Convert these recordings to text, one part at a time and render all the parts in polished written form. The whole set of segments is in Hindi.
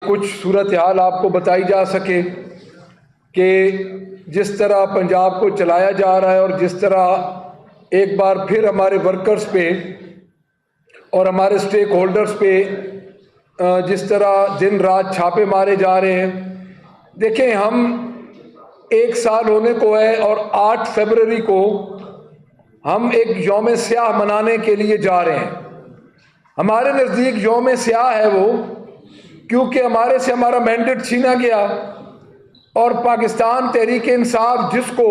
कुछ सूरत हाल आपको बताई जा सके कि जिस तरह पंजाब को चलाया जा रहा है और जिस तरह एक बार फिर हमारे वर्कर्स पे और हमारे स्टेक होल्डर्स पे जिस तरह दिन रात छापे मारे जा रहे हैं। देखें, हम 1 साल होने को है और 8 फरवरी को हम एक यौम स्याह मनाने के लिए जा रहे हैं। हमारे नज़दीक यौम स्याह है वो, क्योंकि हमारे से हमारा मैंडेट छीना गया और पाकिस्तान तहरीक इंसाफ जिसको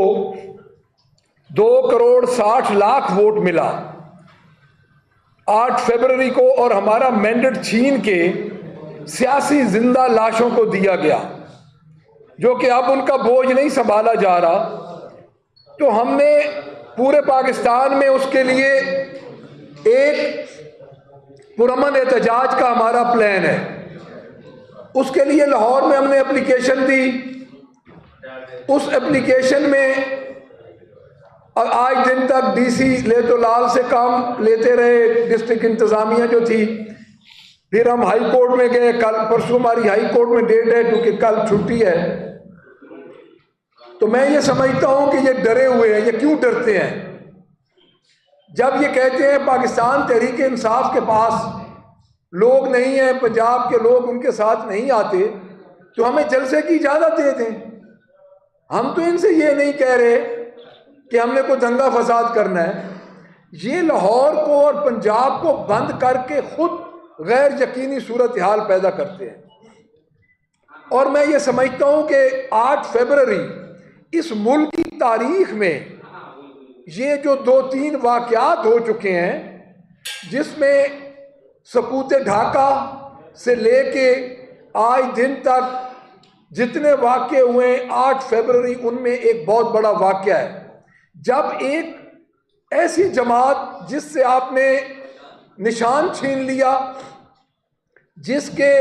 2,60,00,000 वोट मिला 8 फरवरी को, और हमारा मैंडेट छीन के सियासी जिंदा लाशों को दिया गया, जो कि अब उनका बोझ नहीं संभाला जा रहा। तो हमने पूरे पाकिस्तान में उसके लिए एक पुरअमन एहतजाज का हमारा प्लान है। उसके लिए लाहौर में हमने एप्लीकेशन दी। उस एप्लीकेशन में आज दिन तक डीसी लेतोलाल से काम लेते रहे, डिस्ट्रिक्ट इंतजामिया जो थी। फिर हम हाई कोर्ट में गए, कल परसों हमारी हाई कोर्ट में डेट है क्योंकि कल छुट्टी है। तो मैं ये समझता हूं कि ये डरे हुए हैं। ये क्यों डरते हैं? जब ये कहते हैं पाकिस्तान तहरीक इंसाफ के पास लोग नहीं है, पंजाब के लोग उनके साथ नहीं आते, तो हमें जलसे की इजाजत दे दें। हम तो इनसे ये नहीं कह रहे कि हमने कोई दंगा फसाद करना है। ये लाहौर को और पंजाब को बंद करके खुद गैर यकीनी सूरत हाल पैदा करते हैं। और मैं ये समझता हूं कि 8 फरवरी इस मुल्क की तारीख में ये जो 2-3 वाक़यात हो चुके हैं, जिसमें सकूत ढाका से लेके आज दिन तक जितने वाक़े हुए 8 फरवरी, उनमें एक बहुत बड़ा वाक़या है जब एक ऐसी जमात जिससे आपने निशान छीन लिया, जिसके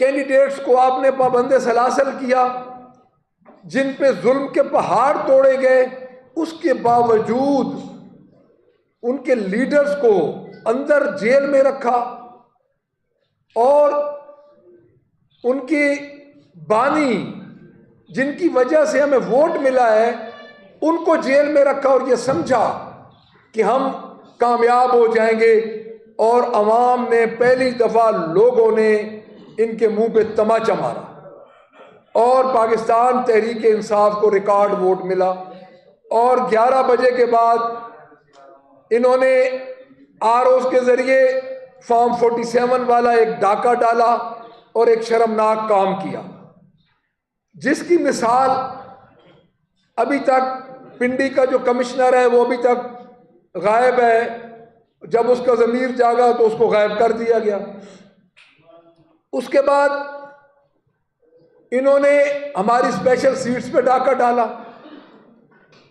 कैंडिडेट्स को आपने पाबंदे सलासल किया, जिन पे जुल्म के पहाड़ तोड़े गए, उसके बावजूद उनके लीडर्स को अंदर जेल में रखा और उनकी बानी जिनकी वजह से हमें वोट मिला है उनको जेल में रखा और ये समझा कि हम कामयाब हो जाएंगे। और अवाम ने पहली दफ़ा लोगों ने इनके मुंह पे तमाचा मारा और पाकिस्तान तहरीक इंसाफ को रिकॉर्ड वोट मिला। और 11 बजे के बाद इन्होंने आरओस के ज़रिए फॉर्म 47 वाला एक डाका डाला और एक शर्मनाक काम किया, जिसकी मिसाल अभी तक पिंडी का जो कमिश्नर है वो अभी तक गायब है। जब उसका ज़मीर जागा तो उसको गायब कर दिया गया। उसके बाद इन्होंने हमारी स्पेशल सीट्स पे डाका डाला।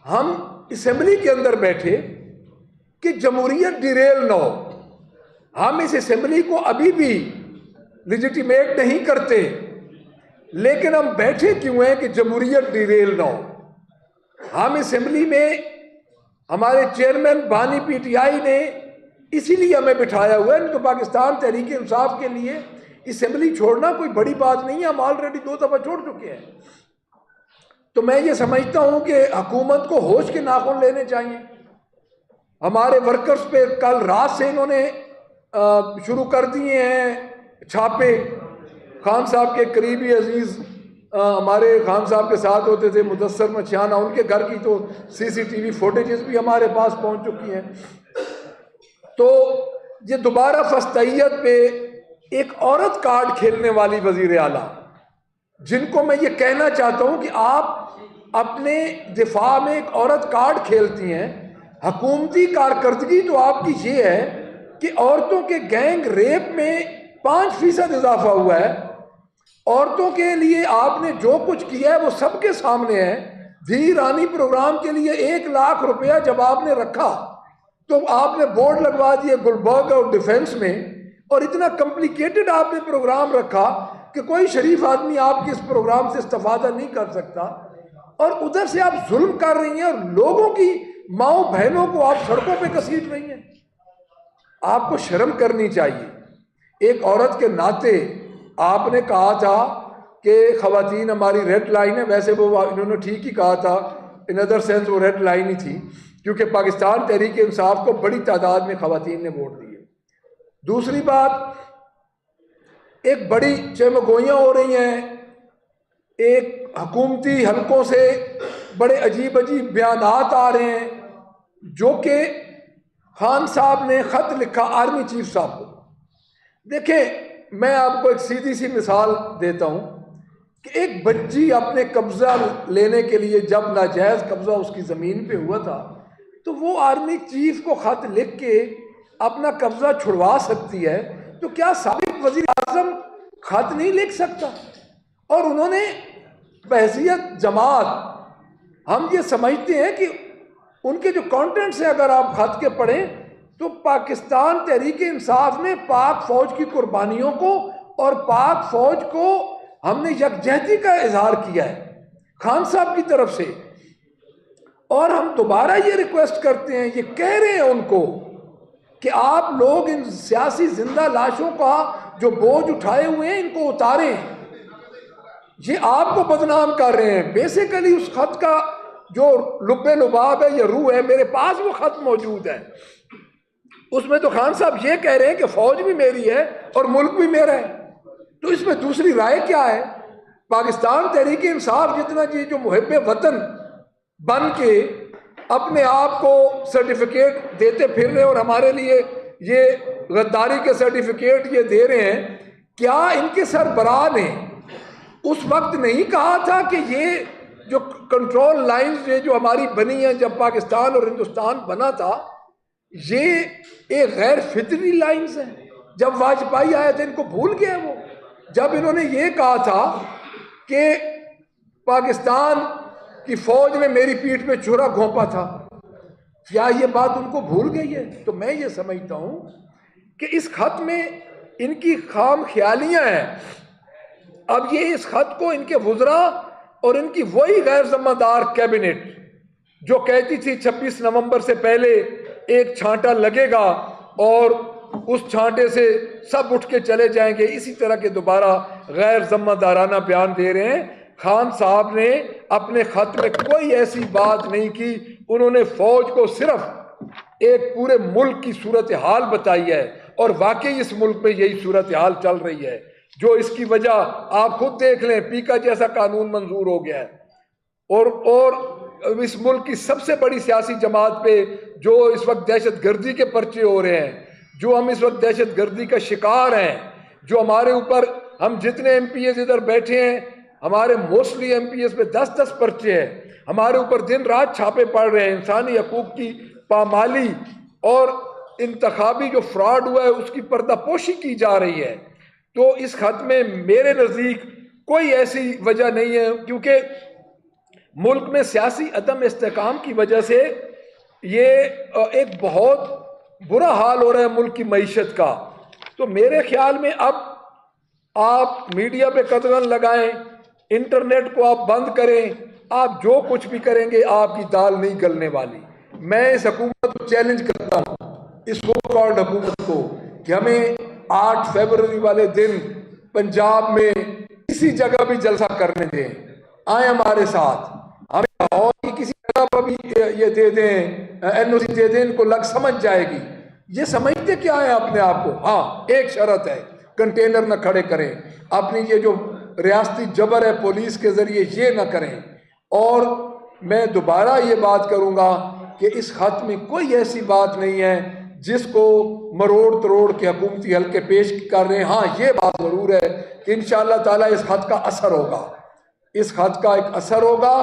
हम असेंबली के अंदर बैठे कि जमहूरियत डिरेल ना हो। हम इस असेंबली को अभी भी लेजिटिमेट नहीं करते, लेकिन हम बैठे क्यों हैं कि जमहूरियत डिरेल ना हो। हम असेंबली में हमारे चेयरमैन बानी पीटीआई ने इसीलिए हमें बिठाया हुआ है। तो पाकिस्तान तहरीक इंसाफ के लिए असेंबली छोड़ना कोई बड़ी बात नहीं है। हम ऑलरेडी 2 दफ़ा छोड़ चुके हैं। तो मैं ये समझता हूं कि हुकूमत को होश के नाखून लेने चाहिए। हमारे वर्कर्स पे कल रात से इन्होंने शुरू कर दिए हैं छापे। खान साहब के करीबी अजीज़ हमारे खान साहब के साथ होते थे, मुदस्सर मछियाना, उनके घर की तो सीसीटीवी फुटेजेस भी हमारे पास पहुंच चुकी हैं। तो ये दोबारा फस्तैयत पे एक औरत कार्ड खेलने वाली वज़ीर आला, जिनको मैं ये कहना चाहता हूं कि आप अपने दिफा में एक औरत कार्ड खेलती हैं। हुकूमती कारकर्दगी तो आपकी ये है कि औरतों के गैंग रेप में 5% इजाफा हुआ है। औरतों के लिए आपने जो कुछ किया है वो सबके सामने है। धी रानी प्रोग्राम के लिए 1 लाख रुपया जब आपने रखा तो आपने बोर्ड लगवा दिए गुलबर्ग और डिफेंस में, और इतना कॉम्प्लिकेटेड आपने प्रोग्राम रखा कि कोई शरीफ आदमी आपके इस प्रोग्राम से इस्तेफादा नहीं कर सकता। और उधर से आप जुल्म कर रही हैं और लोगों की माओ बहनों को आप सड़कों पे घसीट रही हैं। आपको शर्म करनी चाहिए। एक औरत के नाते आपने कहा था कि ख़वातीन हमारी रेड लाइन है, वैसे वो इन्होंने ठीक ही कहा था, इन अदर सेंस वो रेड लाइन ही थी, क्योंकि पाकिस्तान तहरीक इंसाफ को बड़ी तादाद में ख़वातीन ने वोट दिए। दूसरी बात, एक बड़ी चमगोइयाँ हो रही हैं, एक हुकूमती हलकों से बड़े अजीब अजीब बयानात आ रहे हैं, जो कि खान साहब ने ख़त लिखा आर्मी चीफ साहब को। देखें, मैं आपको एक सीधी सी मिसाल देता हूँ कि एक बच्ची अपने कब्ज़ा लेने के लिए जब नाजायज़ कब्ज़ा उसकी ज़मीन पे हुआ था, तो वो आर्मी चीफ को ख़त लिख के अपना कब्ज़ा छुड़वा सकती है, तो क्या साबिक़ वज़ीर आज़म ख़त नहीं लिख सकता? और उन्होंने बहैसियत जमात, हम ये समझते हैं कि उनके जो कंटेंट्स हैं अगर आप ख़त के पढ़ें तो पाकिस्तान तहरीक इंसाफ ने पाक फ़ौज की कुर्बानियों को और पाक फ़ौज को हमने यकजहती का इजहार किया है खान साहब की तरफ से। और हम दोबारा ये रिक्वेस्ट करते हैं, ये कह रहे हैं उनको कि आप लोग इन सियासी जिंदा लाशों का जो बोझ उठाए हुए हैं इनको उतारें। ये आपको बदनाम कर रहे हैं। बेसिकली उस खत का जो लुब्बे लुबाब है या रूह है, मेरे पास वो खत मौजूद है, उसमें तो खान साहब ये कह रहे हैं कि फौज भी मेरी है और मुल्क भी मेरा है। तो इसमें दूसरी राय क्या है? पाकिस्तान तहरीक इंसाफ जितना जी जो मुहिब वतन बन के अपने आप को सर्टिफिकेट देते फिर रहे और हमारे लिए ये गद्दारी के सर्टिफिकेट ये दे रहे हैं, क्या इनके सरबराह ने उस वक्त नहीं कहा था कि ये जो कंट्रोल लाइंस ये जो हमारी बनी हैं जब पाकिस्तान और हिंदुस्तान बना था, ये एक गैर फितरी लाइंस हैं? जब वाजपेयी आए थे इनको भूल गए वो, जब इन्होंने ये कहा था कि पाकिस्तान की फौज ने मेरी पीठ पे छुरा घोंपा था, क्या ये बात उनको भूल गई है? तो मैं ये समझता हूं कि इस खत में इनकी खाम ख्यालियां हैं। अब ये इस खत को इनके वुज़रा और इनकी वही गैर जिम्मेदार कैबिनेट जो कहती थी 26 नवंबर से पहले एक छांटा लगेगा और उस छांटे से सब उठ के चले जाएंगे, इसी तरह के दोबारा गैर जिम्मेदाराना बयान दे रहे हैं। खान साहब ने अपने खत में कोई ऐसी बात नहीं की, उन्होंने फौज को सिर्फ एक पूरे मुल्क की सूरत हाल बताई है और वाकई इस मुल्क में यही सूरत हाल चल रही है, जो इसकी वजह आप खुद देख लें, पीका जैसा कानून मंजूर हो गया है और इस मुल्क की सबसे बड़ी सियासी जमात पे जो इस वक्त दहशत गर्दी के पर्चे हो रहे हैं, जो हम इस वक्त दहशत गर्दी का शिकार हैं, जो हमारे ऊपर, हम जितने MPs इधर बैठे हैं, हमारे मोस्टली MPs पे 10-10 पर्चे हैं, हमारे ऊपर दिन रात छापे पड़ रहे हैं, इंसानी हकूक की पामाली और इंतखाबी जो फ्रॉड हुआ है उसकी पर्दापोशी की जा रही है। तो इस खत में मेरे नज़दीक कोई ऐसी वजह नहीं है, क्योंकि मुल्क में सियासी अदम इस्तेकाम की वजह से ये एक बहुत बुरा हाल हो रहा है मुल्क की मईशत का। तो मेरे ख्याल में अब आप मीडिया पे कतरन लगाएं, इंटरनेट को आप बंद करें, आप जो कुछ भी करेंगे आपकी दाल नहीं गलने वाली। मैं इस हुकूमत को चैलेंज करता हूँ, इस सो कॉल्ड हुकूमत को, कि हमें 8 फरवरी वाले दिन पंजाब में किसी जगह भी जलसा करने दें, आए हमारे साथ, हमें लाहौर की किसी जगह पर भी ये दे दें, NOC दे दें, इनको लग समझ जाएगी। ये समझते क्या है अपने आप को? हाँ, एक शर्त है, कंटेनर न खड़े करें, अपनी ये जो रियासती जबर है पुलिस के जरिए ये न करें। और मैं दोबारा ये बात करूंगा कि इस खत में कोई ऐसी बात नहीं है जिसको मरोड़ तरोड़ के हुकूमती हल्के पेश कर रहे हैं। हाँ, ये बात ज़रूर है कि इंशाअल्लाह ताला इस खत का असर होगा, इस खत का एक असर होगा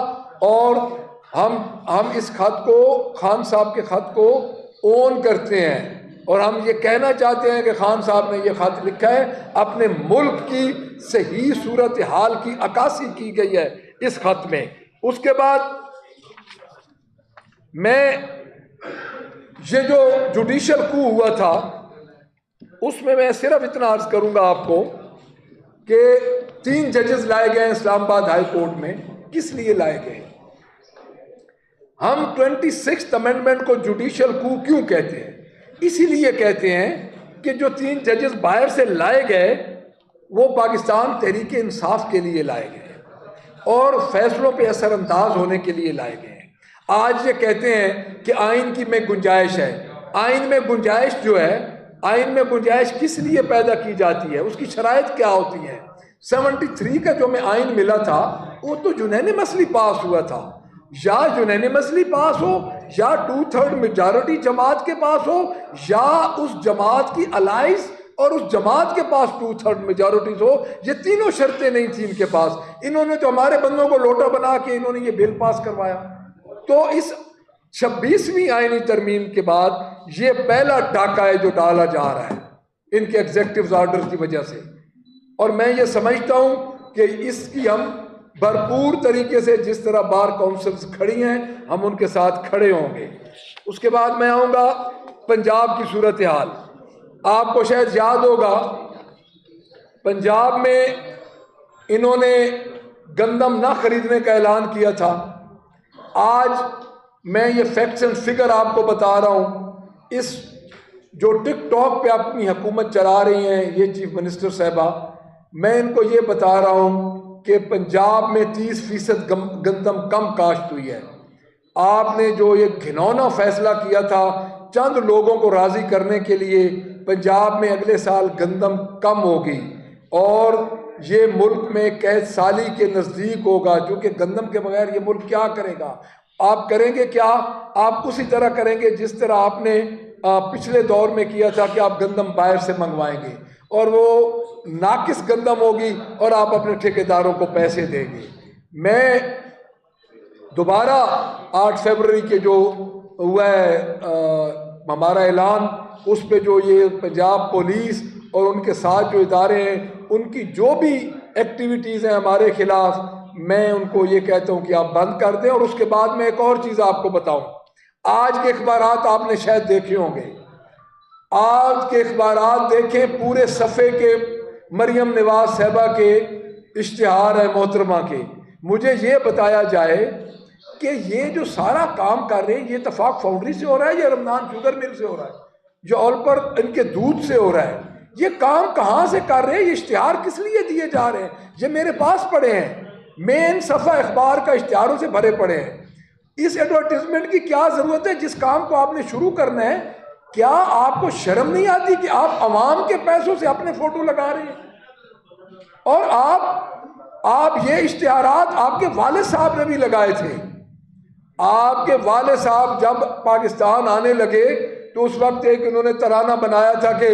और हम इस खत को, खान साहब के खत को ओन करते हैं और हम ये कहना चाहते हैं कि खान साहब ने ये खत लिखा है, अपने मुल्क की सही सूरत हाल की अक्कासी की गई है इस खत में। उसके बाद मैं ये जो जुडिशल कू हुआ था उसमें मैं सिर्फ इतना अर्ज करूंगा आपको कि 3 जजेस लाए गए इस्लामाबाद हाई कोर्ट में। किस लिए लाए गए? हम 26th अमेंडमेंट को जुडिशल कू क्यों कहते हैं? इसीलिए कहते हैं कि जो 3 जजेस बाहर से लाए गए वो पाकिस्तान तहरीक इंसाफ के लिए लाए गए हैं और फैसलों पे असरअंदाज होने के लिए लाए गए हैं। आज ये कहते हैं कि आइन की में गुंजाइश है। आइन में गुंजाइश जो है, आइन में गुंजाइश किस लिए पैदा की जाती है, उसकी शराइत क्या होती है? 73 का जो में आइन मिला था वो तो जुनैनी मसली पास हुआ था। या जुनैनी मसली पास हो, या 2/3 मेजॉरिटी जमात के पास हो, या उस जमात की अलाइंस और उस जमात के पास 2/3 मेजॉरिटीज हो। ये तीनों शर्तें नहीं थी इनके पास। इन्होंने तो हमारे बंदों को लोटा बना के इन्होंने ये बिल पास करवाया। तो इस 26वीं आईनी तरमीम के बाद ये पहला डाका है जो डाला जा रहा है इनके एग्जेक्टिव ऑर्डर की वजह से। और मैं ये समझता हूं कि इसकी हम भरपूर तरीके से, जिस तरह बार काउंसिल्स खड़ी हैं, हम उनके साथ खड़े होंगे। उसके बाद मैं आऊँगा पंजाब की सूरत हाल। आपको शायद याद होगा पंजाब में इन्होंने गंदम ना खरीदने का ऐलान किया था। आज मैं ये फैक्ट्स एंड फिगर आपको बता रहा हूँ। इस जो टिकटॉक पे अपनी हुकूमत चला रही हैं ये चीफ मिनिस्टर साहबा, मैं इनको ये बता रहा हूँ कि पंजाब में 30% गंदम कम काश्त हुई है। आपने जो ये घिनौना फैसला किया था चंद लोगों को राज़ी करने के लिए, पंजाब में अगले साल गंदम कम होगी और ये मुल्क में कैद साली के नज़दीक होगा, जो कि गंदम के बगैर ये मुल्क क्या करेगा। आप करेंगे क्या? आप उसी तरह करेंगे जिस तरह आपने पिछले दौर में किया था कि आप गंदम बाहर से मंगवाएंगे और वो नाकिस गंदम होगी और आप अपने ठेकेदारों को पैसे देंगे। मैं दोबारा 8 फरवरी के जो हुआ है हमारा ऐलान, उस पे जो ये पंजाब पुलिस और उनके साथ जो इदारे हैं उनकी जो भी एक्टिविटीज़ हैं हमारे खिलाफ, मैं उनको ये कहता हूँ कि आप बंद कर दें। और उसके बाद मैं एक और चीज़ आपको बताऊँ, आज के अखबारात आपने शायद देखे होंगे, आज के अखबारात देखें, पूरे सफ़े के मरियम नवाज साहबा के इश्तिहार है मोहतरमा के। मुझे ये बताया जाए कि ये जो सारा काम कर रहे हैं ये इत्तेफाक फाउंड्री से हो रहा है या रमजान शुगर मिल से हो रहा है, जो ऑल पर इनके दूध से हो रहा है। ये काम कहाँ से कर रहे हैं? ये इश्तिहार किस लिए दिए जा रहे हैं? ये मेरे पास पड़े हैं, मेन सफ़ा अखबार का इश्तिहारों से भरे पड़े हैं। इस एडवर्टीजमेंट की क्या ज़रूरत है? जिस काम को आपने शुरू करना है, क्या आपको शर्म नहीं आती कि आप अवाम के पैसों से अपने फोटो लगा रहे हैं? और आप ये इश्तिहारात आपके वालिद साहब ने भी लगाए थे। आपके वालिद साहब जब पाकिस्तान आने लगे तो उस वक्त एक इन्होंने तराना बनाया था कि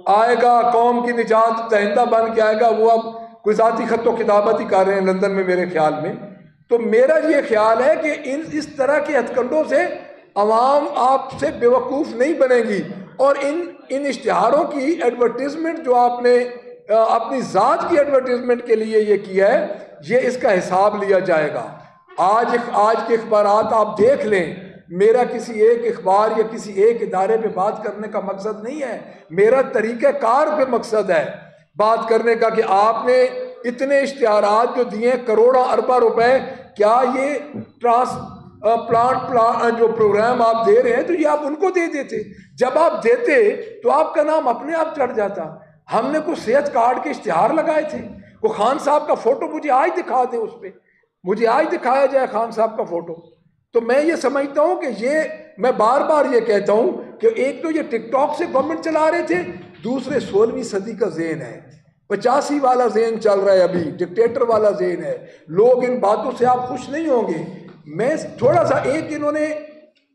आएगा कौम की निजात दहिंदा बन के आएगा। वो अब कोई ज़ाती खत्तो किताबत ही कर रहे हैं लंदन में मेरे ख्याल में। तो मेरा ये ख्याल है कि इस तरह के हथकंडों से अवाम आपसे बेवकूफ़ नहीं बनेगी। और इन इश्तिहारों की एडवर्टीजमेंट जो आपने अपनी ज़ात की एडवर्टीजमेंट के लिए ये किया है, ये इसका हिसाब लिया जाएगा। आज के अखबारात आप देख लें। मेरा किसी एक अखबार या किसी एक इदारे पे बात करने का मकसद नहीं है, मेरा तरीक़ेकार पे मकसद है बात करने का कि आपने इतने इश्तिहारात जो दिए करोड़ों अरबा रुपए, क्या ये प्लांट जो प्रोग्राम आप दे रहे हैं तो ये आप उनको दे देते? जब आप देते तो आपका नाम अपने आप चढ़ जाता। हमने कुछ सेहत कार्ड के इश्तिहार लगाए थे, वो खान साहब का फोटो मुझे आज दिखा दे, उस पर मुझे आज दिखाया जाए खान साहब का फोटो। तो मैं ये समझता हूँ कि ये, मैं बार बार ये कहता हूँ कि एक तो ये टिकटॉक से गवर्नमेंट चला रहे थे, दूसरे 16वीं सदी का ज़ेन है, 85 वाला ज़ेन चल रहा है, अभी डिक्टेटर वाला ज़ेन है। लोग इन बातों से आप खुश नहीं होंगे। मैं थोड़ा सा, एक इन्होंने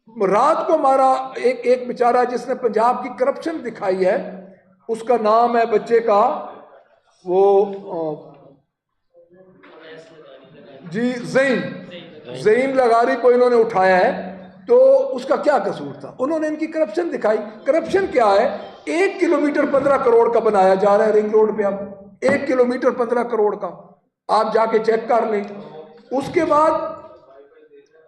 रात को मारा एक बेचारा जिसने पंजाब की करप्शन दिखाई है, उसका नाम है बच्चे का वो जी ज़हीम लगारी को इन्होंने उठाया है। तो उसका क्या कसूर था? उन्होंने इनकी करप्शन दिखाई। करप्शन क्या है? 1 किलोमीटर 15 करोड़ का बनाया जा रहा है रिंग रोड पे। अब 1 किलोमीटर 15 करोड़ का आप जाके चेक कर लें। उसके बाद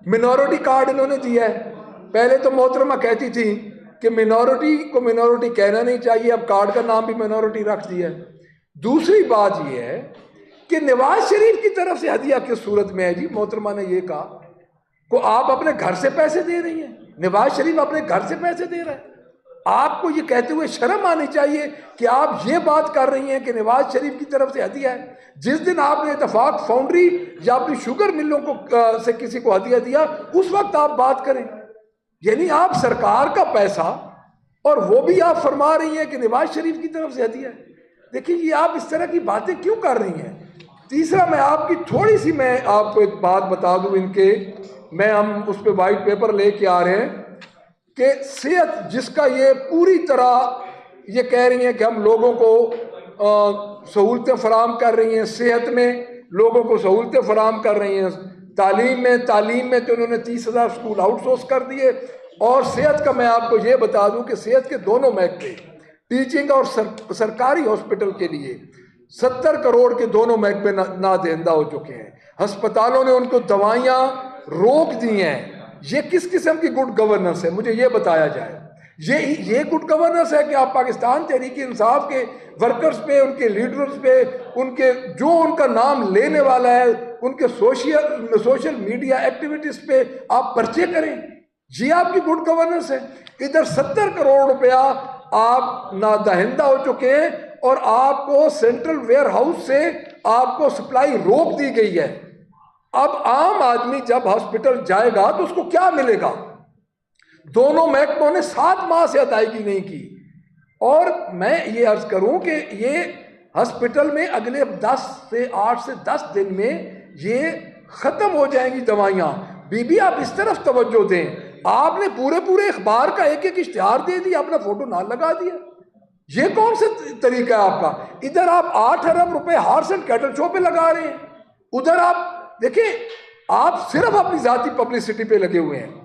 मिनॉरिटी कार्ड इन्होंने दिया है। पहले तो मोहतरमा कहती थी कि मिनॉरिटी को मिनॉरिटी कहना नहीं चाहिए, अब कार्ड का नाम भी मिनॉरिटी रख दिया है। दूसरी बात यह है कि नवाज शरीफ की तरफ से हदिया किस सूरत में है जी? मोहतरमा ने यह कहा को आप अपने घर से पैसे दे रही हैं, नवाज शरीफ अपने घर से पैसे दे रहा है। आपको ये कहते हुए शर्म आनी चाहिए कि आप ये बात कर रही हैं कि नवाज शरीफ की तरफ से हदिया है। जिस दिन आपने इत्तेफाक फाउंड्री या अपनी शुगर मिलों को से किसी को हदिया दिया, उस वक्त आप बात करें। यानी आप सरकार का पैसा और वो भी आप फरमा रही हैं कि नवाज शरीफ की तरफ से हदिया है। देखिए, ये आप इस तरह की बातें क्यों कर रही हैं। तीसरा, मैं आपकी थोड़ी सी मैं आपको एक बात बता दूं, इनके हम उस पर वाइट पेपर लेके आ रहे हैं कि सेहत जिसका ये पूरी तरह ये कह रही हैं कि हम लोगों को सहूलतें फराम कर रही हैं, सेहत में लोगों को सहूलतें फराम कर रही हैं, तालीम में तो उन्होंने 30,000 स्कूल आउटसोर्स कर दिए। और सेहत का मैं आपको ये बता दूं कि सेहत के दोनों महकमे, टीचिंग और सरकारी हॉस्पिटल के लिए 70 करोड़ के दोनों महकमे नादहिंदा हो चुके हैं। अस्पतालों ने उनको दवाइयाँ रोक दी हैं। ये किस किस्म की गुड गवर्नेंस है, मुझे ये बताया जाए। ये गुड गवर्नेंस है कि आप पाकिस्तान तहरीक इंसाफ के वर्कर्स पे, उनके लीडर्स पे, उनके जो उनका नाम लेने वाला है, उनके सोशल मीडिया एक्टिविटीज पे आप पर्चे करें। ये आपकी गुड गवर्नेंस है। इधर 70 करोड़ रुपया आप नादहिंदा हो चुके हैं और आपको सेंट्रल वेयर हाउस से आपको सप्लाई रोक दी गई है। अब आम आदमी जब हॉस्पिटल जाएगा तो उसको क्या मिलेगा। दोनों महकमों ने 7 माह से अदायगी नहीं की। और मैं ये अर्ज करूं कि ये हॉस्पिटल में अगले 8 से 10 दिन में ये खत्म हो जाएंगी दवाइयां। बीबी, आप इस तरफ तवज्जो दें। आपने पूरे अखबार का एक इश्तिहार दे दिया, अपना फोटो ना लगा दिया। ये कौन सा तरीका है आपका। इधर आप 8 अरब रुपए हॉर्स एंड कैटल शो पे लगा रहे हैं, उधर आप देखिए, आप सिर्फ अपनी जाती पब्लिसिटी पे लगे हुए हैं।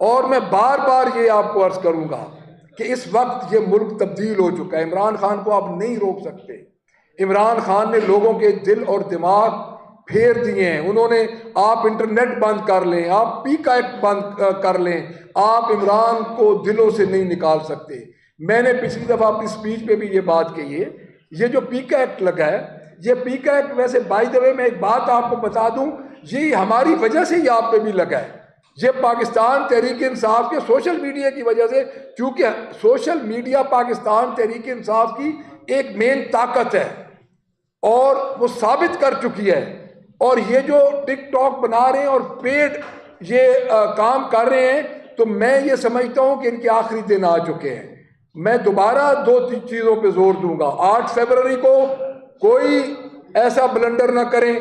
और मैं बार बार ये आपको अर्ज करूंगा कि इस वक्त ये मुल्क तब्दील हो चुका है। इमरान खान को आप नहीं रोक सकते। इमरान खान ने लोगों के दिल और दिमाग फेर दिए हैं। उन्होंने, आप इंटरनेट बंद कर लें, आप पीका एक्ट बंद कर लें, आप इमरान को दिलों से नहीं निकाल सकते। मैंने पिछली दफा अपनी स्पीच पे भी ये बात कही है। ये जो पीका एक्ट लगा है, ये पीका एक्ट, वैसे बाय द वे मैं एक बात आपको बता दूं, ये हमारी वजह से ही आप पे भी लगा है। ये पाकिस्तान तहरीक इंसाफ के सोशल मीडिया की वजह से, क्योंकि सोशल मीडिया पाकिस्तान तहरीक इंसाफ की एक मेन ताकत है और वो साबित कर चुकी है। और ये जो टिकटॉक बना रहे हैं और पेड ये काम कर रहे हैं, तो मैं ये समझता हूं कि इनके आखिरी दिन आ चुके हैं। मैं दोबारा 2 चीज़ों पे जोर दूंगा। 8 फरवरी को कोई ऐसा ब्लंडर ना करें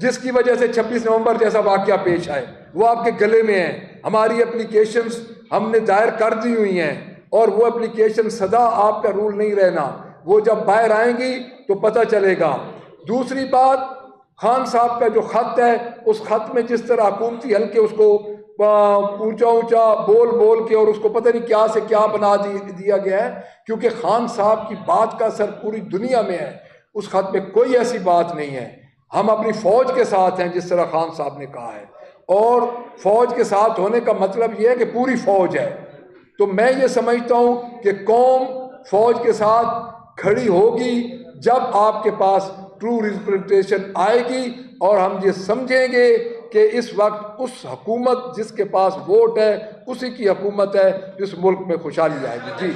जिसकी वजह से 26 नवंबर जैसा वाकया पेश आए। वो आपके गले में है। हमारी एप्लीकेशंस हमने दायर कर दी हुई हैं और वो एप्लीकेशन सदा आपका रूल नहीं रहना, वो जब बाहर आएंगी तो पता चलेगा। दूसरी बात, खान साहब का जो खत है, उस खत में जिस तरह हुकूमती हल्के उसको ऊंचा ऊंचा बोल के और उसको पता नहीं क्या से क्या बना दिया गया है, क्योंकि खान साहब की बात का असर पूरी दुनिया में है। उस खत में कोई ऐसी बात नहीं है। हम अपनी फौज के साथ हैं, जिस तरह खान साहब ने कहा है, और फौज के साथ होने का मतलब यह है कि पूरी फौज है। तो मैं ये समझता हूं कि कौम फौज के साथ खड़ी होगी जब आपके पास ट्रू रिप्रेजेंटेशन आएगी और हम ये समझेंगे कि इस वक्त उस हुकूमत जिसके पास वोट है उसी की हुकूमत है जिस मुल्क में खुशहाली आएगी। जी,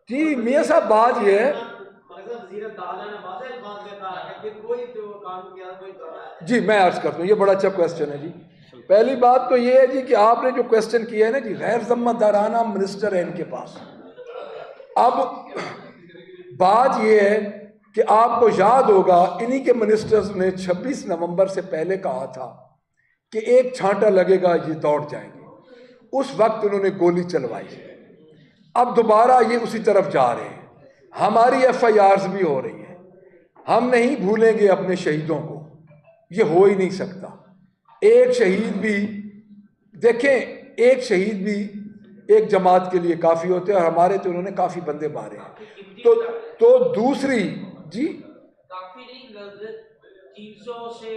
जी मियाँ साहब, बात ये है, जी मैं अर्ज करता हूँ, ये बड़ा अच्छा क्वेश्चन है जी। पहली बात तो ये है जी कि आपने जो क्वेश्चन किया है ना जी, गैर जिम्मेदाराना मिनिस्टर है इनके पास। अब बात ये है कि आपको याद होगा, इन्हीं के मिनिस्टर्स ने 26 नवंबर से पहले कहा था कि एक छांटा लगेगा ये दौड़ जाएंगे। उस वक्त उन्होंने गोली चलवाई। अब दोबारा ये उसी तरफ जा रहे हैं। हमारी FIRs भी हो रही हैं। हम नहीं भूलेंगे अपने शहीदों को, ये हो ही नहीं सकता। एक शहीद भी, देखें, एक शहीद भी एक जमात के लिए काफ़ी होते हैं और हमारे तो उन्होंने काफ़ी बंदे मारे हैं। तो दूसरी जी, काफी नहीं, 300 से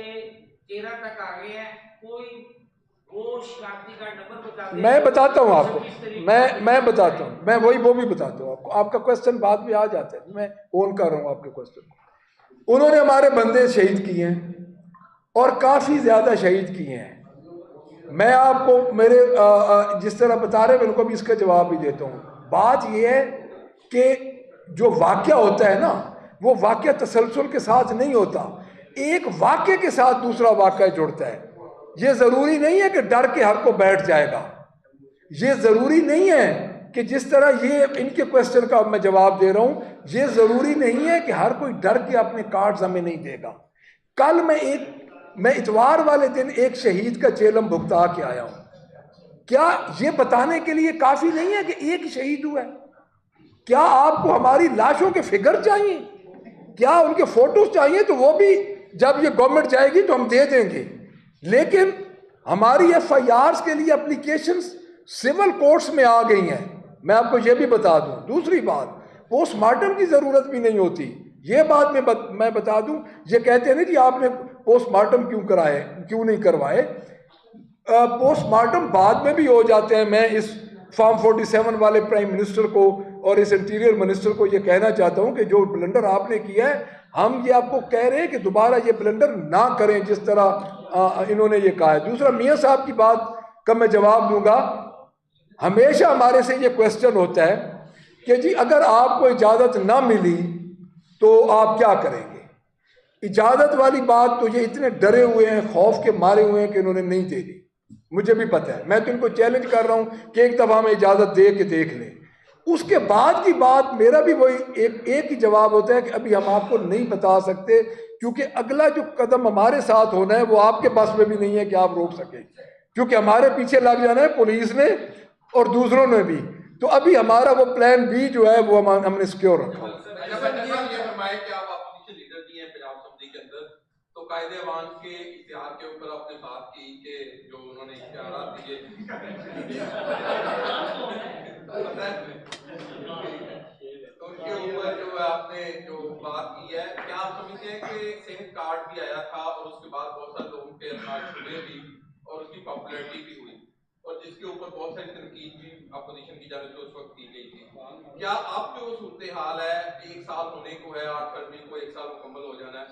13 तक आ गए हैं। कोई वो शादी का नंबर बता दे। मैं बताता हूँ आपको, मैं बताता हूँ, मैं वो भी बताता हूँ आपको। आपका क्वेश्चन बाद में आ जाता है, मैं ओन कर रहा हूँ आपके क्वेश्चन को। उन्होंने हमारे बंदे शहीद किए हैं और काफ़ी ज़्यादा शहीद किए हैं। मैं आपको मेरे जिस तरह बता रहे हैं मैं उनको भी इसका जवाब भी देता हूँ। बात यह है कि जो वाक़या होता है ना, वो वाक़या तसलसल के साथ नहीं होता, एक वाक़ये के साथ दूसरा वाक़या जुड़ता है। ये ज़रूरी नहीं है कि डर के हर को बैठ जाएगा। ये ज़रूरी नहीं है कि जिस तरह ये इनके क्वेश्चन का मैं जवाब दे रहा हूँ, ये ज़रूरी नहीं है कि हर कोई डर के अपने कार्ड्स हमें नहीं देगा। कल मैं इतवार वाले दिन एक शहीद का जेलम भुगता के आया हूँ। क्या ये बताने के लिए काफ़ी नहीं है कि एक शहीद हुआ है? क्या आपको हमारी लाशों के फिगर चाहिए? क्या उनके फोटोज चाहिए? तो वो भी जब ये गवर्नमेंट जाएगी तो हम दे देंगे। लेकिन हमारी FIRs के लिए एप्लीकेशंस सिविल कोर्ट्स में आ गई हैं। मैं आपको ये भी बता दूं। दूसरी बात, पोस्टमार्टम की ज़रूरत भी नहीं होती। ये बात मैं बता दूं, ये कहते हैं ना कि आपने पोस्टमार्टम क्यों नहीं करवाए। पोस्टमार्टम बाद में भी हो जाते हैं। मैं इस फॉर्म 47 वाले प्राइम मिनिस्टर को और इस इंटीरियर मिनिस्टर को ये कहना चाहता हूँ कि जो ब्लंडर आपने किया है, हम ये आपको कह रहे हैं कि दोबारा ये ब्लंडर ना करें जिस तरह इन्होंने ये कहा है। दूसरा, मियाँ साहब की बात का मैं जवाब दूंगा। हमेशा हमारे से ये क्वेश्चन होता है कि जी अगर आपको इजाज़त ना मिली तो आप क्या करेंगे? इजाज़त वाली बात तो ये इतने डरे हुए हैं, खौफ के मारे हुए हैं कि इन्होंने नहीं दे दी। मुझे भी पता है, मैं तो इनको चैलेंज कर रहा हूँ कि एक दफ़ा हमें इजाज़त दे के देख लें। उसके बाद की बात मेरा भी वही एक ही जवाब होता है कि अभी हम आपको नहीं बता सकते, क्योंकि अगला जो कदम हमारे साथ होना है वो आपके पास में भी नहीं है कि आप रोक सकें, क्योंकि हमारे पीछे लग जाना है पुलिस ने और दूसरों ने भी। तो अभी हमारा वो प्लान बी जो है वो हमने सिक्योर रखा। तो कायदे अवाम के इश्तिहार के ऊपर आपने बात की कि जो उन्होंने इश्तिहारात दिए तो उसके ऊपर जो आपने जो बात की है, क्या आप समझते हैं कि सेहत कार्ड भी आया था और उसके बाद बहुत सारे लोगों के अकाउंट खुले भी और उसकी पॉपुलैरिटी भी हुई और जिसके ऊपर बहुत सारी तनकीद भी अपोजिशन की जानिब से उस वक्त की गई थी? क्या अब जो सूरत हाल है, 1 साल होने को है, 8 फरवरी को 1 साल मुकम्मल हो जाना है,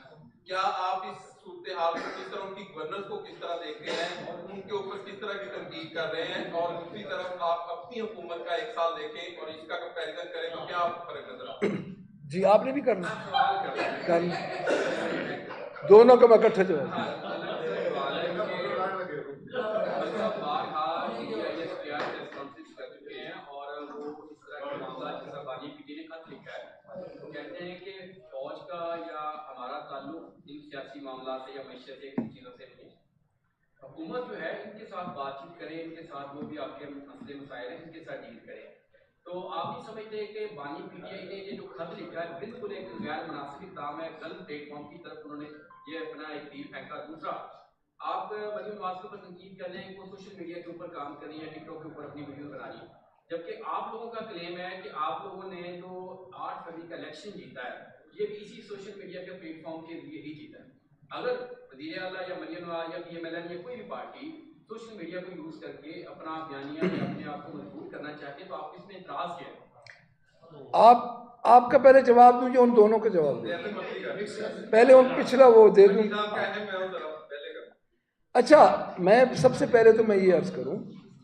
क्या आप इस सूरत हाल को किस तरह, उनकी गवर्नेंस को किस तरह देखते हैं, उनके ऊपर किस तरह की तनकीद कर रहे हैं, और दूसरी तरफ आप अपनी हुकूमत का 1 साल देखें और इसका कंपैरिजन करें तो क्या फर्क नजर आता है? जी आपने भी करना, दोनों का मैं इकट्ठा जवाब। कहते हैं कि फौज का या हमारा ताल्लुक इन सियासी मामला से या मैशत से चीज़ों से नहीं। हुकूमत जो है इनके साथ बातचीत करें, इनके साथ जो भी आपके मसले मसाइल हैं इनके साथ डील करें। तो आप नहीं समझते कि बानी PTI ने ये जो खत लिखा है बिल्कुल एक गैर मुनासिब इक़दाम है, गलत प्लेटफॉर्म की तरफ उन्होंने ये अपना एक तीर फेंका। दूसरा, आप मरीम नवाज के ऊपर तनकीद कर रहे हैं कि वो सोशल मीडिया के ऊपर काम कर रही है, टिकटॉक के ऊपर अपनी वीडियो बना रही है, जबकि आप लोगों का क्लेम है कि आप लोगों ने जो 8 फरवरी का इलेक्शन जीता है ये भी इसी सोशल मीडिया के प्लेटफॉर्म के लिए ही जीता है। अगर वज़ीर आला या मरियम नवाज या PMLN या कोई भी पार्टी सोशल मीडिया को यूज करके अपना बयानिया या अपने आप को मजबूत करना चाहते हैं तो आप इसमें इतराज क्या है? आपका पहले जवाब दूं या उन दोनों का जवाब दूं? पहले उन पिछला वो दे दूं। अच्छा, मैं सबसे पहले तो मैं ये अर्ज करूं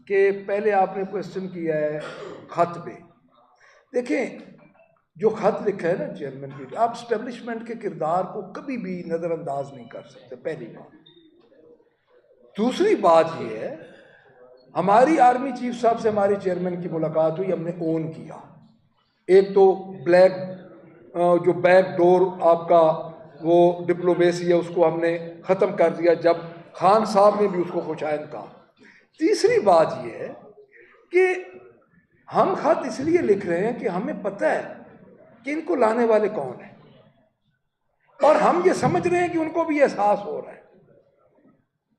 कि पहले आपने क्वेश्चन किया है खत पे। देखें, जो खत लिखा है ना चेयरमैन की, आप स्टैब्लिशमेंट के किरदार को कभी भी नज़रअंदाज नहीं कर सकते, पहली बात। दूसरी बात यह है, हमारी आर्मी चीफ साहब से हमारी चेयरमैन की मुलाकात हुई, हमने ओन किया। एक तो जो बैक डोर आपका वो डिप्लोमेसी है उसको हमने ख़त्म कर दिया, जब खान साहब ने भी उसको खुशाइन कहा। तीसरी बात यह है कि हम खत इसलिए लिख रहे हैं कि हमें पता है कि इनको लाने वाले कौन हैं, और हम ये समझ रहे हैं कि उनको भी एहसास हो रहा है।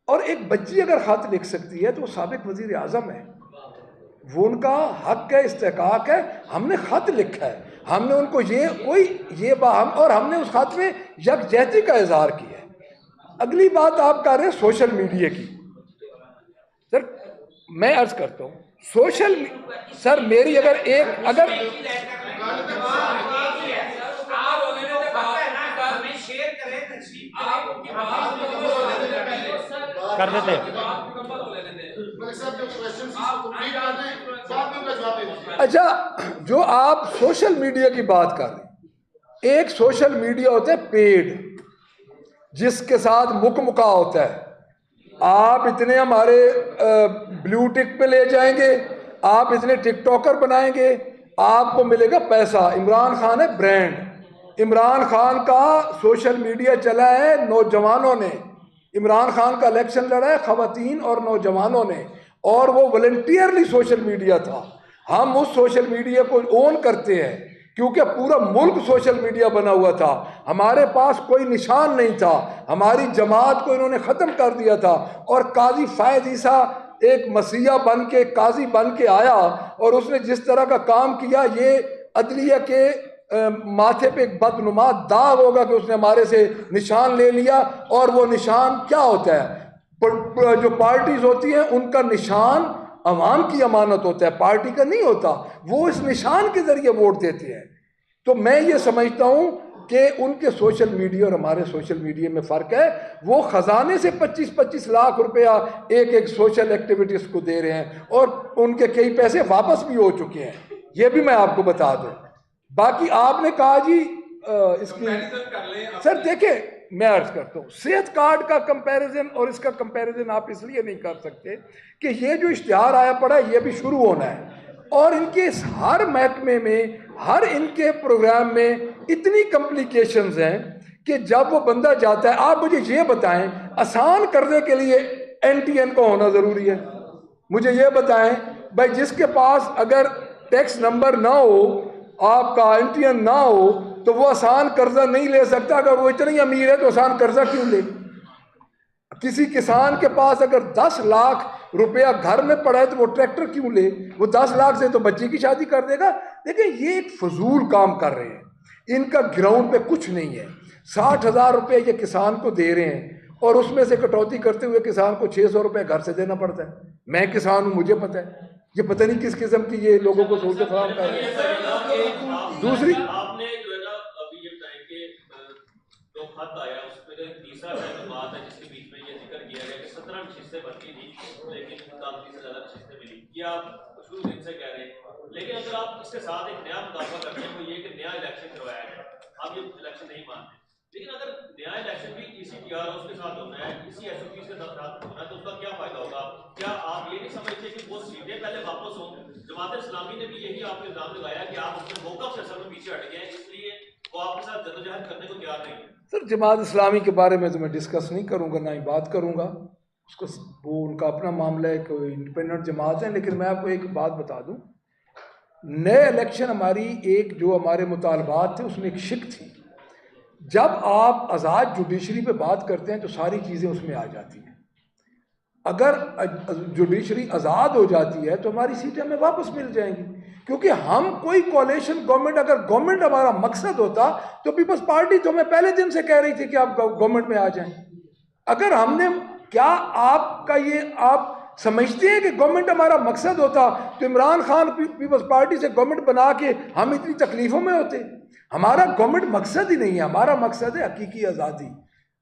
और एक बच्ची अगर खत लिख सकती है तो वो साबिक वजीर आजम है, वो उनका हक है, इस्तेकाक है। हमने खत लिखा है, हमने उनको और हमने उस खत में यकजहती का इजहार किया है। अगली बात आप कर रहे हैं सोशल मीडिया की। सर मैं अर्ज करता हूँ, सर मेरी अगर कर देते हैं। अच्छा, जो आप सोशल मीडिया की बात कर रहे हैं, एक सोशल मीडिया होता है पेड, जिसके साथ मुका होता है। आप इतने हमारे ब्लू टिक पे ले जाएंगे, आप इतने टिकटॉकर बनाएंगे, आपको मिलेगा पैसा। इमरान खान है ब्रांड। इमरान खान का सोशल मीडिया चला है नौजवानों ने। इमरान खान का इलेक्शन लड़ा है खवातीन और नौजवानों ने, और वो वॉलंटियरली सोशल मीडिया था। हम उस सोशल मीडिया को ओन करते हैं क्योंकि पूरा मुल्क सोशल मीडिया बना हुआ था। हमारे पास कोई निशान नहीं था, हमारी जमात को इन्होंने ख़त्म कर दिया था। और काजी फ़ैज़ ईसा एक मसीहा बन के, काजी बन के आया, और उसने जिस तरह का काम किया, ये अदलिया के माथे पे एक बदनुमा दाग होगा कि उसने हमारे से निशान ले लिया। और वो निशान क्या होता है? जो पार्टीज होती हैं उनका निशान अवाम की अमानत होता है, पार्टी का नहीं होता। वो इस निशान के जरिए वोट देते हैं। तो मैं ये समझता हूँ कि उनके सोशल मीडिया और हमारे सोशल मीडिया में फ़र्क है। वो ख़जाने से 25-25 लाख रुपया एक सोशल एक्टिविटीज़ को दे रहे हैं, और उनके कई पैसे वापस भी हो चुके हैं, ये भी मैं आपको बता दूँ। बाकी आपने कहा जी इसकी सर देखे, मैं अर्ज करता हूँ, सेहत कार्ड का कंपैरिजन और इसका कंपैरिजन आप इसलिए नहीं कर सकते कि ये जो इश्तिहार आया पड़ा है ये भी शुरू होना है, और इनके हर महकमे में, हर इनके प्रोग्राम में इतनी कॉम्प्लिकेशंस हैं कि जब वो बंदा जाता है, आप मुझे ये बताएं, आसान करने के लिए NTN को होना ज़रूरी है? मुझे ये बताएं भाई, जिसके पास अगर टैक्स नंबर ना हो, आपका NTN ना हो, तो वो आसान कर्जा नहीं ले सकता। अगर वो इतनी अमीर है तो आसान कर्जा क्यों ले? किसी किसान के पास अगर 10 लाख रुपया घर में पड़ा है तो वो ट्रैक्टर क्यों ले? वो 10 लाख से तो बच्ची की शादी कर देगा। देखिए, ये एक फजूल काम कर रहे हैं, इनका ग्राउंड पे कुछ नहीं है। 60,000 रुपये ये किसान को दे रहे हैं, और उसमें से कटौती करते हुए किसान को 600 रुपये घर से देना पड़ता है। मैं किसान हूँ, मुझे पता है। ये पता नहीं किस किस्म की ये लोगों को सोच फराम कर रहे हैं। दूसरी आपने जो है ना अभी ये बताया कि जो खत आया उसमें जो तीसरा बात है जिसके बीच में ये जिक्र किया गया कि 17 किस्तें भरती थी लेकिन 35 से ज्यादा किस्तें मिली, ये आप शुरू दिन से कह रहे हैं। लेकिन अगर आप इसके साथ एक नया मुदाफा करते हैं वो ये कि नया इलेक्शन करवाया गया, आप ये इलेक्शन नहीं मानते, लेकिन अगर नया इलेक्शन भी इसी TRO के साथ होना है, इसी SOP के साथ होना है, तो उसका क्या फायदा होगा? क्या आप ये नहीं समझते कि वो सीटें पहले वापस हों? जमात इस्लामी ने भी यही आपको इल्जाम लगाया कि आप अपने मौक़िफ़ से असल में पीछे हट गए हैं, इसलिए वो आपके साथ जद्दोजहद करने को तैयार नहीं है। सर, जमात इस्लामी के बारे में तो मैं डिस्कस नहीं करूँगा, ना ही बात करूँगा। उसको वो उनका अपना मामला है, कोई इंडिपेंडेंट जमात है। लेकिन मैं आपको एक बात बता दूँ, नए इलेक्शन हमारी एक जो हमारे मुतालबात थे उसमें एक शिक थी। जब आप आज़ाद जुडिशरी पे बात करते हैं तो सारी चीज़ें उसमें आ जाती हैं। अगर जुडिशरी आज़ाद हो जाती है तो हमारी सीटें हमें वापस मिल जाएंगी, क्योंकि हम कोई कोalition गवर्नमेंट, अगर गवर्नमेंट हमारा मकसद होता तो पीपल्स पार्टी तो हमें पहले दिन से कह रही थी कि आप गवर्नमेंट में आ जाएं। अगर हमने, क्या आपका ये आप समझते हैं कि गवर्नमेंट हमारा मकसद होता तो इमरान खान पीपल्स पार्टी से गवर्नमेंट बना के हम इतनी तकलीफ़ों में होते? हमारा गवर्नमेंट मकसद ही नहीं है, हमारा मकसद है हकीकी आज़ादी।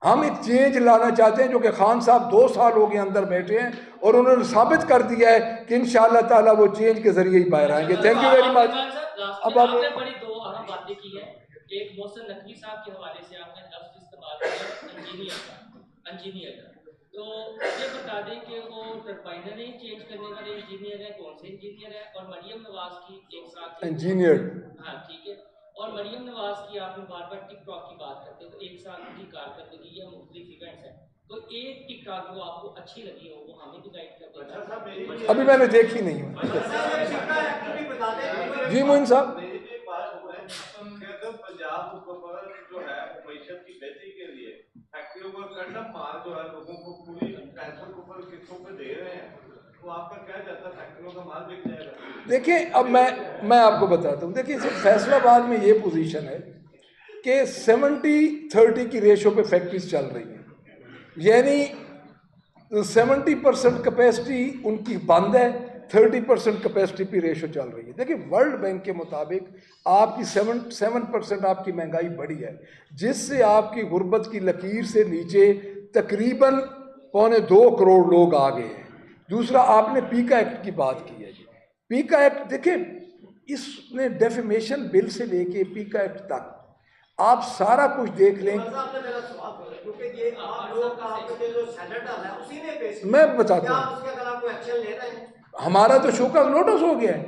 हम एक चेंज लाना चाहते हैं, जो कि खान साहब 2 साल हो गए अंदर बैठे हैं और उन्होंने साबित कर दिया है कि इंशाअल्लाह ताला वो चेंज के जरिए ही बाहर आएंगे। Thank you very much. अब आपने बड़ी 2 अहम बातें की है। एक मोहसिन नकवी साहब के हवाले से आपने लफ्ज़ इस्तेमाल किया इंजीनियर का, तो ये बता दें कि वो टर्बाइनर चेंज करने वाले इंजीनियर है, कौन से इंजीनियर है? और मरियम नवाज की एक साथ इंजीनियर, हाँ ठीक है। और मरियम नवाज की आपने बार बार टिकटॉक की बात करते हैं, तो एक साल की कारकर्दगी या मुख्तलिफ इवेंट्स हैं, तो एक टिकटॉक जो आपको अच्छी लगी हो वो हमें भी गाइड कर दें। अभी मैंने देखी नहीं हूँ जी मोइन साहब। पंजाब जो है मईशत की बेहतरी के लिए फैक्ट्रियों पर कंडम मार जो है लोगों को पूरी ट्रांसफर के ऊपर किस्तों पे दे रहे हैं, तो आपका क्या जाता है फैक्ट्रियों का माल बिक जाएगा? देखिए, अब मैं आपको बताता हूँ। देखिए, फैसलाबाद में ये पोजीशन है कि 70-30 की रेशो पे फैक्ट्रीज चल रही हैं, यानी 70% कैपेसिटी उनकी बंद है, 30% कैपेसिटी पे रेशो चल रही है। देखिए वर्ल्ड बैंक के मुताबिक आपकी 7% आपकी महंगाई बढ़ी है, जिससे आपकी गुर्बत की लकीर से नीचे तकरीबन 1.25 करोड़ लोग आ गए हैं। दूसरा, आपने पीका एक्ट की बात की है जी। पीका एक्ट देखिए, इसने डेफेमेशन बिल से लेके पीका एक्ट तक आप सारा कुछ देख लें। मैं बताता हूँ, हमारा तो शोकॉज नोटिस हो गया है,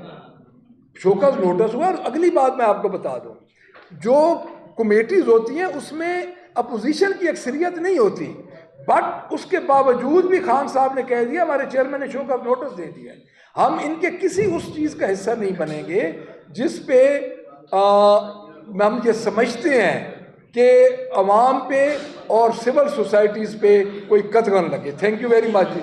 शोकॉज नोटिस हुआ। और अगली बात मैं आपको बता दूं, जो कमेटीज होती हैं उसमें अपोजिशन की अक्सरियत नहीं होती, बट उसके बावजूद भी खान साहब ने कह दिया, हमारे चेयरमैन ने शोकॉज नोटिस दे दिया, हम इनके किसी उस चीज़ का हिस्सा नहीं बनेंगे जिस पे हम ये समझते हैं कि अवाम पे और सिविल सोसाइटीज़ पे कोई कतगन लगे। Thank you very much ji.